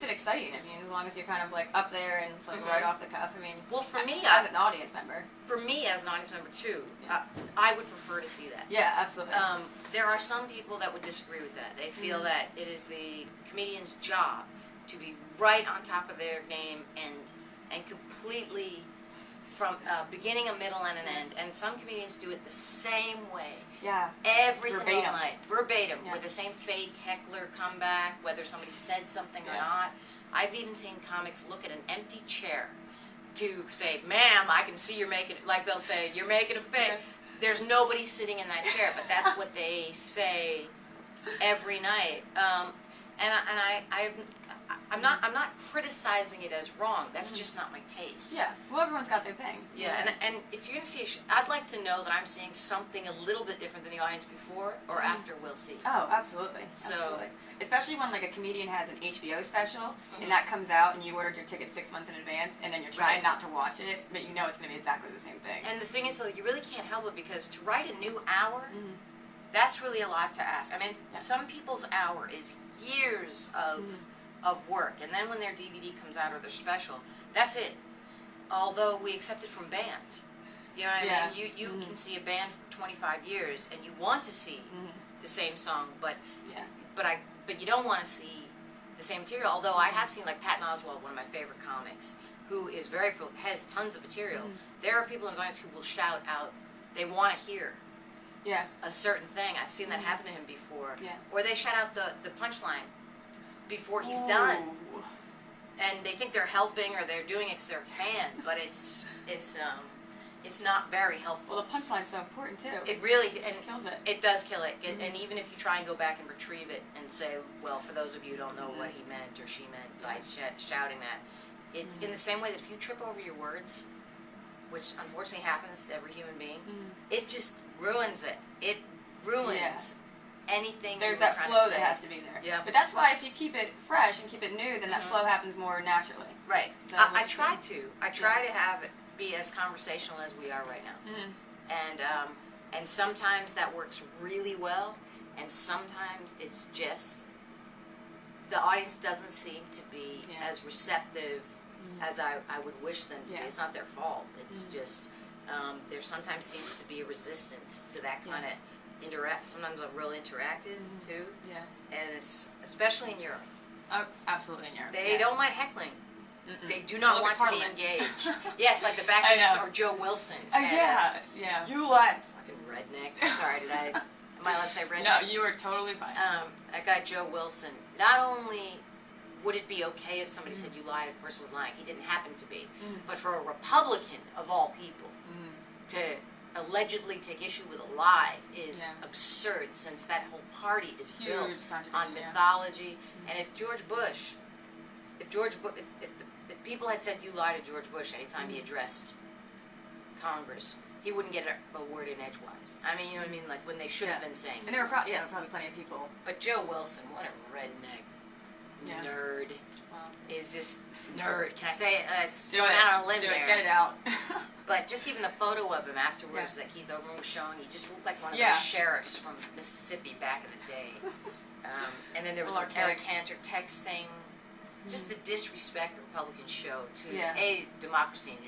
it exciting. I mean, as long as you're kind of like up there and it's like right off the cuff. I mean, well, for me, as an audience member. For me, as an audience member too, Yeah. I would prefer to see that. Yeah, absolutely. There are some people that would disagree with that. They feel that it is the comedian's job to be right on top of their game and completely from beginning, a middle, and an end. And some comedians do it the same way. Yeah. Every Verbatim. single night. Verbatim. Yeah. With the same fake heckler comeback, whether somebody said something or not. I've even seen comics look at an empty chair to say, ma'am, I can see you're making, like they'll say, you're making a face. There's nobody sitting in that chair, but that's what they say every night. I'm not criticizing it as wrong. That's just not my taste. Yeah. Well, everyone's got their thing. Yeah, and if you're going to see I'd like to know that I'm seeing something a little bit different than the audience before or after we'll see. Oh, absolutely. So, absolutely. Especially when like a comedian has an HBO special and that comes out and you ordered your ticket 6 months in advance and then you're trying not to watch it, but you know it's going to be exactly the same thing. And the thing is, though, you really can't help it because to write a new hour, that's really a lot to ask. I mean, some people's hour is years of work, and then when their DVD comes out or their special, that's it. Although we accept it from bands. You know what I mean? You can see a band for 25 years and you want to see the same song, but you don't want to see the same material. Although I have seen, like Patton Oswalt, one of my favorite comics, who is has tons of material. There are people in the audience who will shout out, they want to hear a certain thing. I've seen that happen to him before. Yeah. Or they shout out the punchline before he's done. And they think they're helping or they're doing it because they're a fan, but it's not very helpful. Well, the punchline's so important too. It really kills it. It does kill it. And even if you try and go back and retrieve it and say, well, for those of you who don't know what he meant or she meant by shouting that, it's in the same way that if you trip over your words, which unfortunately happens to every human being, it just ruins it. It ruins anything. There's that flow that has to be there. Yeah. But that's why if you keep it fresh and keep it new, then that flow happens more naturally. Right. So I try to. I try to have it be as conversational as we are right now. And sometimes that works really well, and sometimes it's just the audience doesn't seem to be as receptive as I would wish them to be. It's not their fault. It's just there sometimes seems to be a resistance to that kind of sometimes a real interactive too. Yeah. And it's especially in Europe. Oh, absolutely in Europe. They don't mind heckling. They do not want to be engaged. Yes, like the backbenchers or Joe Wilson. Oh yeah. You like fucking redneck. I'm sorry, am I allowed to say redneck? No, you are totally fine. That guy Joe Wilson. Not only would it be okay if somebody said you lied if the person was lying, he didn't happen to be, but for a Republican of all people to allegedly take issue with a lie is absurd, since that whole party is built on mythology. And if people had said you lied to George Bush anytime he addressed Congress, he wouldn't get a word in edgewise. I mean, you know what I mean? Like when they should have been saying. And there were probably plenty of people. But Joe Wilson, what a redneck nerd. Is just nerd. Can I say it? It's going out on a limb there. Get it out. But just even the photo of him afterwards that Keith Olbermann was showing, he just looked like one of those sheriffs from Mississippi back in the day. And then there was like Eric Cantor texting. Just the disrespect the Republicans show to democracy in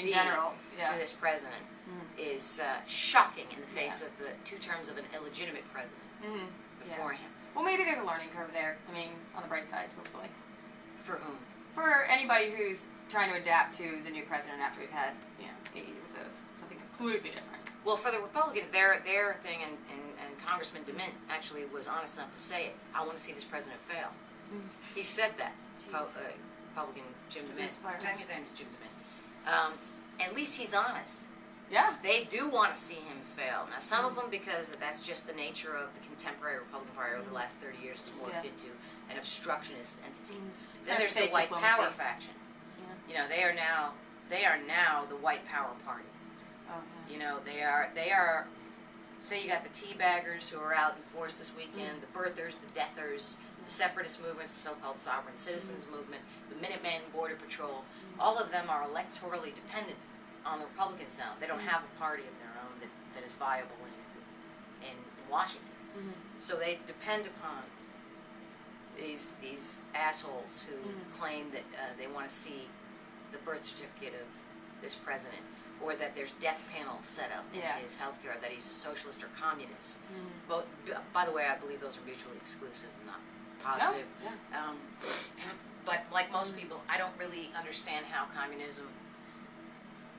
general, but to this president is shocking in the face of the 2 terms of an illegitimate president before him. Well, maybe there's a learning curve there. I mean, on the bright side, hopefully. For whom? For anybody who's trying to adapt to the new president after we've had, 8 years of something completely different. Well, for the Republicans, their thing, and Congressman DeMint actually was honest enough to say it. I want to see this president fail. He said that. Republican Jim DeMint. His name is Jim DeMint. At least he's honest. Yeah. They do want to see him fail. Now, some of them, because that's just the nature of the contemporary Republican Party over the last 30 years, it's morphed into an obstructionist entity. Then there's the white power faction. They are now the white power party. They are. Say you got the teabaggers who are out in force this weekend, the birthers, the deathers, the separatist movements, the so-called sovereign citizens movement, the Minutemen Border Patrol. All of them are electorally dependent on the Republicans now. They don't have a party of their own that is viable in Washington. So they depend upon these assholes who claim that they want to see the birth certificate of this president, or that there's death panels set up in his healthcare, that he's a socialist or communist. Both, by the way, I believe those are mutually exclusive, not positive. No. Yeah. But like most people, I don't really understand how communism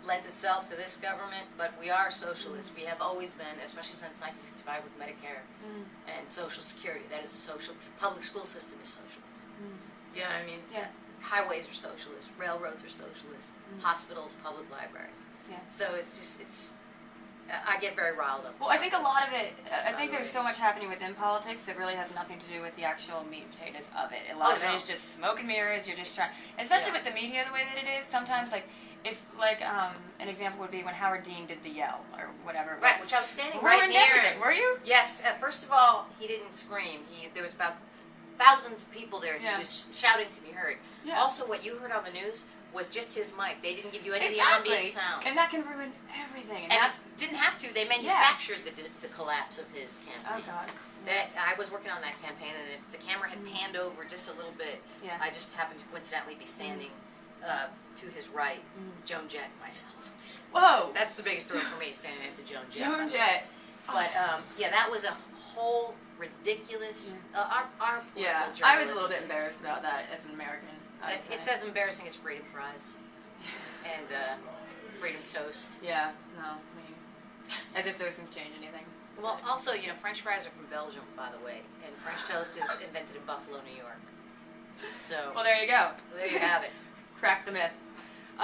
lends itself to this government, but we are socialists. We have always been, especially since 1965 with Medicare and Social Security. That is a social, public school system is socialist. You know what I mean? Yeah. Highways are socialist, railroads are socialist, hospitals, public libraries. Yeah. So it's just, I get very riled up. Well, I think a lot of it, I think there's so much happening within politics that really has nothing to do with the actual meat and potatoes of it. A lot of it is just smoke and mirrors. You're just trying, especially with the media the way that it is. Sometimes, like, if, like, an example would be when Howard Dean did the yell or whatever. Right, which I was standing right near him. Were you? Yes. First of all, he didn't scream. There was about thousands of people there. He was shouting to be heard. Yeah. Also, what you heard on the news was just his mic. They didn't give you any of the ambient sound. And that can ruin everything. And it didn't have to. They manufactured the collapse of his campaign. Oh, God. That I was working on that campaign, and if the camera had panned over just a little bit, I just happened to coincidentally be standing to his right, Joan Jett, myself. Whoa! That's the biggest thrill for me, standing next to Joan Jett. Joan Jett. But that was a whole ridiculous. Our political journalism. I was a little bit embarrassed about that as an American. It's as embarrassing as freedom fries and freedom toast. Yeah, no, I mean, as if those things change anything. Well, also, French fries are from Belgium, by the way, and French toast is invented in Buffalo, New York. So. Well, there you go. So there you have it. Crack the myth.